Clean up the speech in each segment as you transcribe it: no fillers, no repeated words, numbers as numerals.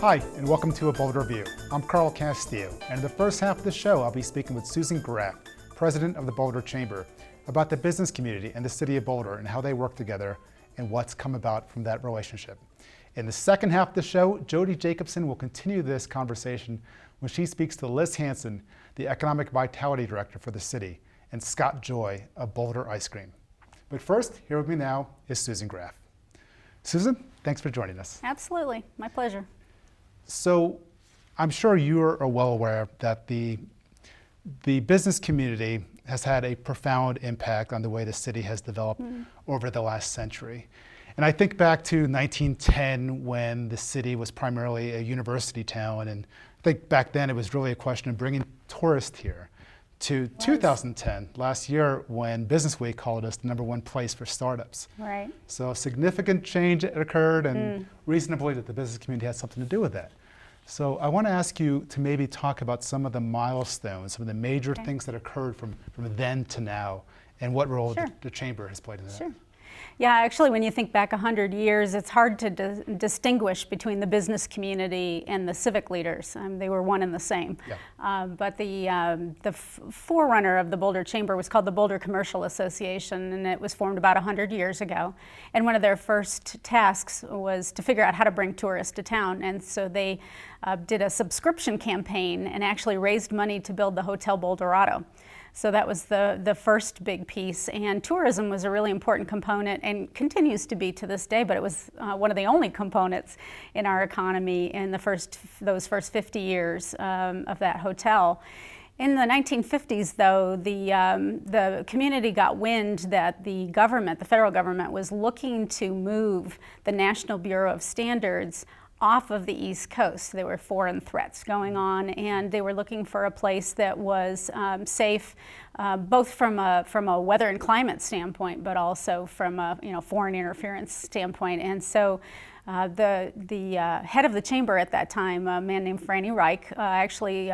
Hi, and welcome to a Boulder View. I'm Carl Castillo, and in the first half of the show, I'll be speaking with Susan Graff, President of the Boulder Chamber, about the business community and the City of Boulder and how they work together and what's come about from that relationship. In the second half of the show, Jody Jacobson will continue this conversation when she speaks to Liz Hanson, the Economic Vitality Director for the city, and Scott Joy of Boulder Ice Cream. But first, here with me now is Susan Graff. Susan, thanks for joining us. Absolutely, my pleasure. So I'm sure you're well aware that the business community has had a profound impact on the way the city has developed over the last century. And I think back to 1910 when the city was primarily a university town, and I think back then it was really a question of bringing tourists here, to 2010, last year, when Business Week called us the #1 place for startups. Right. So significant change occurred, and reasonably that the business community had something to do with that. So I want to ask you to maybe talk about some of the milestones, some of the major things that occurred from then to now, and what role the Chamber has played in that. Sure. Yeah, actually, when you think back 100 years, it's hard to distinguish between the business community and the civic leaders. They were one and the same. Yeah. But the forerunner of the Boulder Chamber was called the Boulder Commercial Association, and it was formed about 100 years ago. And one of their first tasks was to figure out how to bring tourists to town. And so they did a subscription campaign and actually raised money to build the Hotel Boulderado. So that was the first big piece, and tourism was a really important component and continues to be to this day, but it was one of the only components in our economy in those first 50 years of that hotel. In the 1950s, though, the community got wind that the federal government, was looking to move the National Bureau of Standards off of the East Coast. There were foreign threats going on, and they were looking for a place that was safe, both from a weather and climate standpoint, but also from a foreign interference standpoint. And so the head of the chamber at that time, a man named Franny Reich, actually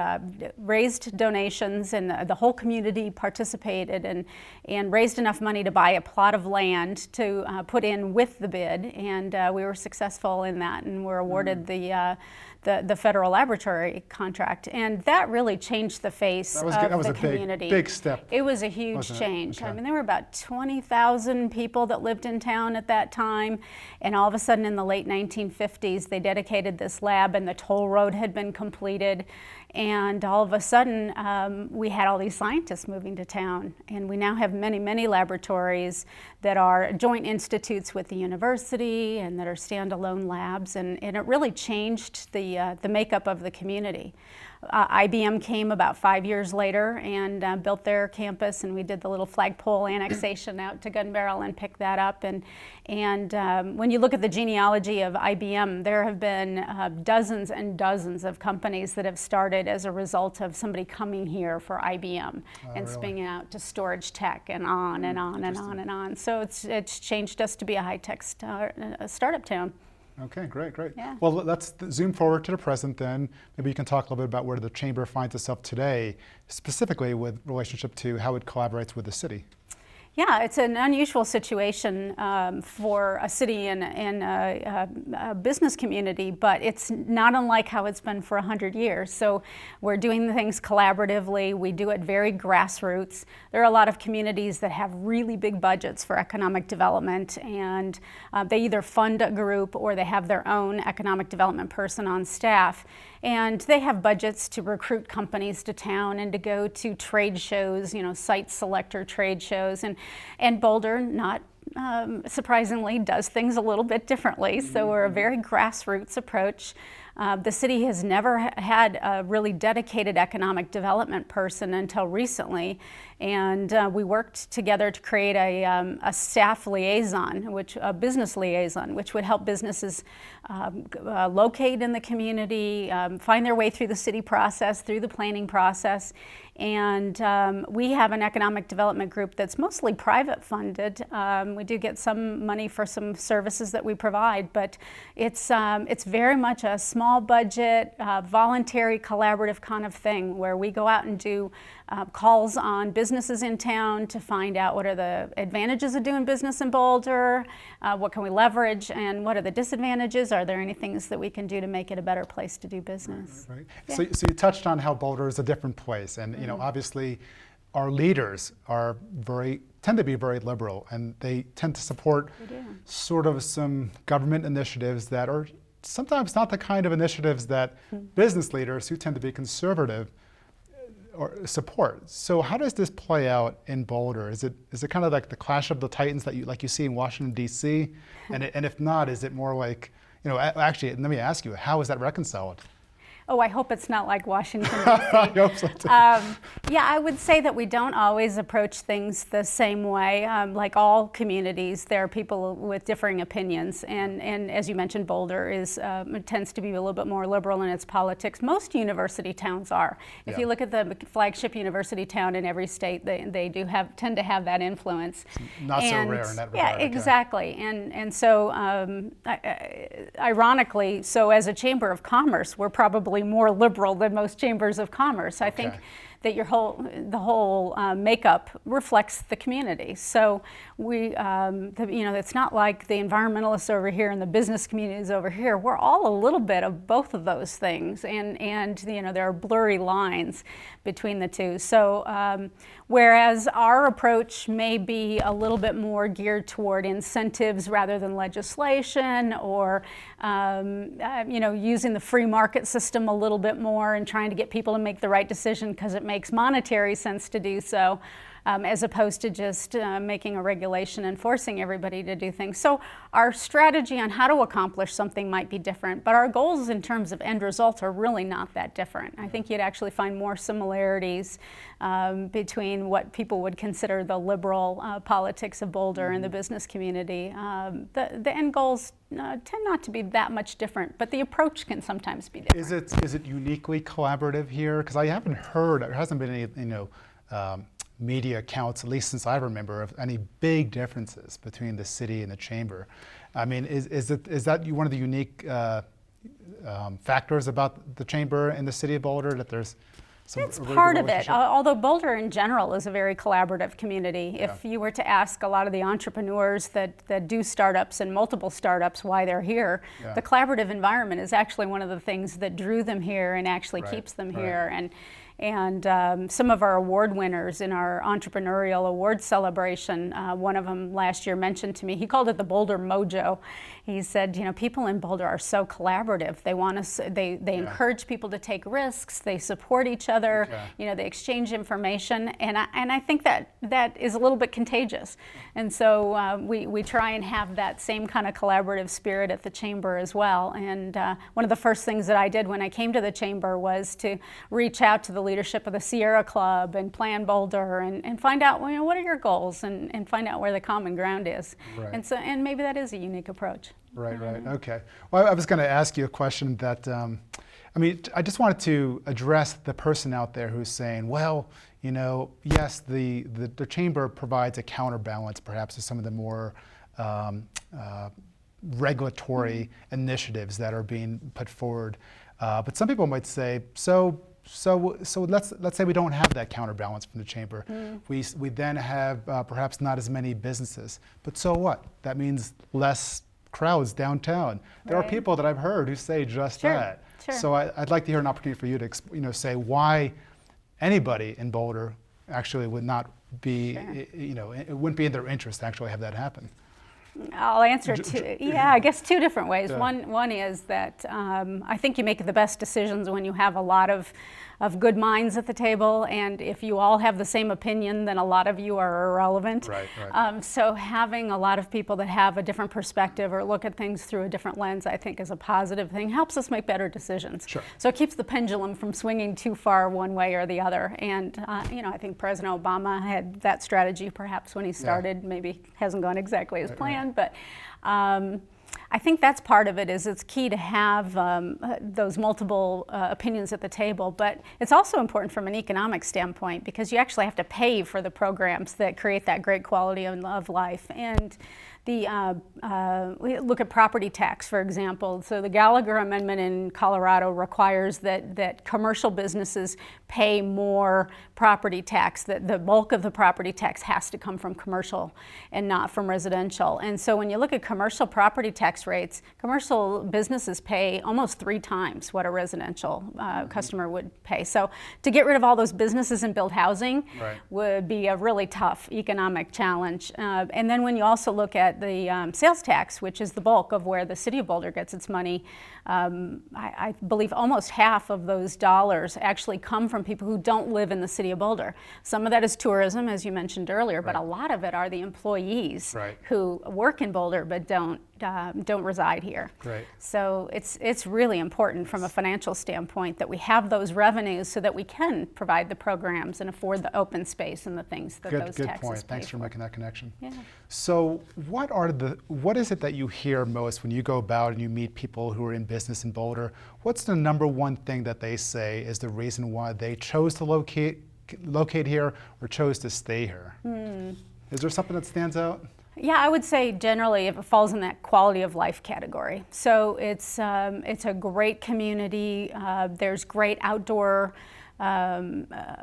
raised donations, and the whole community participated and raised enough money to buy a plot of land to put in with the bid, and we were successful in that, and were awarded the federal laboratory contract, and that really changed the face of the community. Big step. It was a huge change. Okay. I mean, there were about 20,000 people that lived in town at that time, and all of a sudden in the late 1950s, they dedicated this lab, and the toll road had been completed, and all of a sudden we had all these scientists moving to town, and we now have many, many laboratories that are joint institutes with the university and that are standalone labs, and it really changed the makeup of the community. IBM came about 5 years later and built their campus, and we did the little flagpole annexation out to Gun Barrel and picked that up. And when you look at the genealogy of IBM, there have been dozens and dozens of companies that have started as a result of somebody coming here for IBM and spinning out to storage tech and on and on and on and on. So it's changed us to be a high-tech startup town. Okay, great. Yeah. Well, let's zoom forward to the present then. Maybe you can talk a little bit about where the Chamber finds itself today, specifically with relationship to how it collaborates with the city. Yeah, it's an unusual situation for a city and a business community, but it's not unlike how it's been for 100 years. So we're doing things collaboratively. We do it very grassroots. There are a lot of communities that have really big budgets for economic development, and they either fund a group or they have their own economic development person on staff. And they have budgets to recruit companies to town and to go to trade shows, site selector trade shows. And Boulder, not surprisingly, does things a little bit differently. So we're a very grassroots approach. The city has never had a really dedicated economic development person until recently, and we worked together to create a staff liaison, a business liaison, which would help businesses locate in the community, find their way through the city process, through the planning process, And we have an economic development group that's mostly private funded. We do get some money for some services that we provide, but it's very much a small budget, voluntary, collaborative kind of thing where we go out and do calls on businesses in town to find out what are the advantages of doing business in Boulder, what can we leverage, and what are the disadvantages? Are there any things that we can do to make it a better place to do business? Right. Yeah. So you touched on how Boulder is a different place, and obviously our leaders tend to be very liberal, and they tend to support sort of some government initiatives that are sometimes not the kind of initiatives that business leaders who tend to be conservative or support. So how does this play out in Boulder? Is it kind of like the clash of the titans that you see in Washington D.C. and if not, is it more like, actually, let me ask you, how is that reconciled? Oh, I hope it's not like Washington, D.C. I hope so too. Yeah, I would say that we don't always approach things the same way. Like all communities, there are people with differing opinions. And as you mentioned, Boulder tends to be a little bit more liberal in its politics. Most university towns are. If you look at the flagship university town in every state, they do tend to have that influence. Not so rare in that regard. Yeah, exactly. And so, ironically, so as a Chamber of Commerce, we're probably more liberal than most chambers of commerce. I think that the whole makeup reflects the community. So it's not like the environmentalists over here and the business communities over here. We're all a little bit of both of those things, and there are blurry lines between the two. So whereas our approach may be a little bit more geared toward incentives rather than legislation, or using the free market system a little bit more and trying to get people to make the right decision because it makes monetary sense to do so, as opposed to just making a regulation and forcing everybody to do things. So our strategy on how to accomplish something might be different, but our goals in terms of end results are really not that different. I think you'd actually find more similarities between what people would consider the liberal politics of Boulder and the business community. The end goals tend not to be that much different, but the approach can sometimes be different. Is it uniquely collaborative here? Because I haven't heard, there hasn't been any media accounts, at least since I remember, of any big differences between the city and the chamber. I mean, is that one of the unique factors about the chamber and the city of Boulder, that there's some It's part of it, although Boulder in general is a very collaborative community. Yeah. If you were to ask a lot of the entrepreneurs that do startups and multiple startups why they're here, the collaborative environment is actually one of the things that drew them here and actually keeps them here. And some of our award winners in our entrepreneurial award celebration, one of them last year mentioned to me, he called it the Boulder Mojo. He said, people in Boulder are so collaborative. They want us, they encourage people to take risks. They support each other. They exchange information, and I think that is a little bit contagious. And so we try and have that same kind of collaborative spirit at the chamber as well. And one of the first things that I did when I came to the chamber was to reach out to the leadership of the Sierra Club and Plan Boulder and find out, what are your goals, and find out where the common ground is. And maybe that is a unique approach. Right. Okay. Well, I was going to ask you a question that, I just wanted to address the person out there who's saying, well, yes, the chamber provides a counterbalance perhaps to some of the more regulatory initiatives that are being put forward. But some people might say, so let's say we don't have that counterbalance from the chamber. We then have perhaps not as many businesses. But so what? That means less crowds downtown. There are people that I've heard who say just that. So I'd like to hear an opportunity for you to say why anybody in Boulder actually would not be, it wouldn't be in their interest to actually have that happen. I'll answer I guess two different ways. One is that I think you make the best decisions when you have a lot of good minds at the table, and if you all have the same opinion, then a lot of you are irrelevant. So having a lot of people that have a different perspective or look at things through a different lens, I think is a positive thing, helps us make better decisions. So it keeps the pendulum from swinging too far one way or the other. And I think President Obama had that strategy perhaps when he started. Maybe hasn't gone exactly as planned, but I think that's part of it. Is it's key to have those multiple opinions at the table, but it's also important from an economic standpoint because you actually have to pay for the programs that create that great quality of life. And we look at property tax, for example. So the Gallagher Amendment in Colorado requires that commercial businesses pay more property tax, that the bulk of the property tax has to come from commercial and not from residential. And so when you look at commercial property tax rates, commercial businesses pay almost 3 times what a residential customer would pay. So to get rid of all those businesses and build housing would be a really tough economic challenge. And then when you also look at the sales tax, which is the bulk of where the City of Boulder gets its money, I believe almost half of those dollars actually come from people who don't live in the City of Boulder. Some of that is tourism, as you mentioned earlier, but a lot of it are the employees who work in Boulder but don't reside here. So it's really important from a financial standpoint that we have those revenues so that we can provide the programs and afford the open space and the things that those taxes pay. Good point. Thanks for making that connection. Yeah. So what is it that you hear most when you go about and you meet people who are in business in Boulder? What's the number one thing that they say is the reason why they chose to locate here or chose to stay here? Is there something that stands out? Yeah, I would say generally it falls in that quality of life category. So it's a great community. There's great outdoor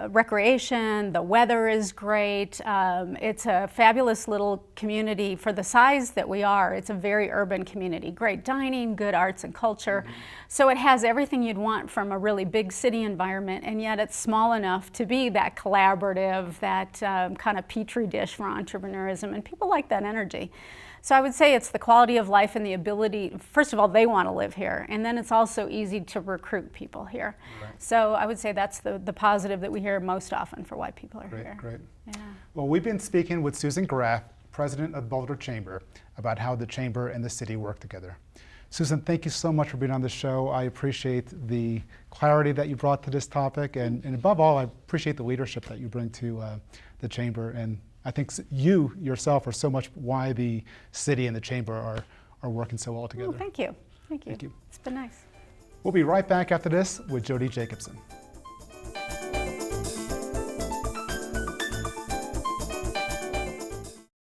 recreation. The weather is great. It's a fabulous little community for the size that we are. It's a very urban community. Great dining, good arts and culture. So it has everything you'd want from a really big city environment, and yet it's small enough to be that collaborative, that kind of petri dish for entrepreneurism, and people like that energy. So I would say it's the quality of life and the ability, first of all, they want to live here, and then it's also easy to recruit people here. So I would say that's the positive that we hear most often for why people are here. Great. Yeah. Well, we've been speaking with Susan Graff, President of Boulder Chamber, about how the Chamber and the city work together. Susan, thank you so much for being on the show. I appreciate the clarity that you brought to this topic, and above all, I appreciate the leadership that you bring to the Chamber. And I think you yourself are so much why the city and the Chamber are working so well together. Oh, thank you. Thank you. It's been nice. We'll be right back after this with Jody Jacobson.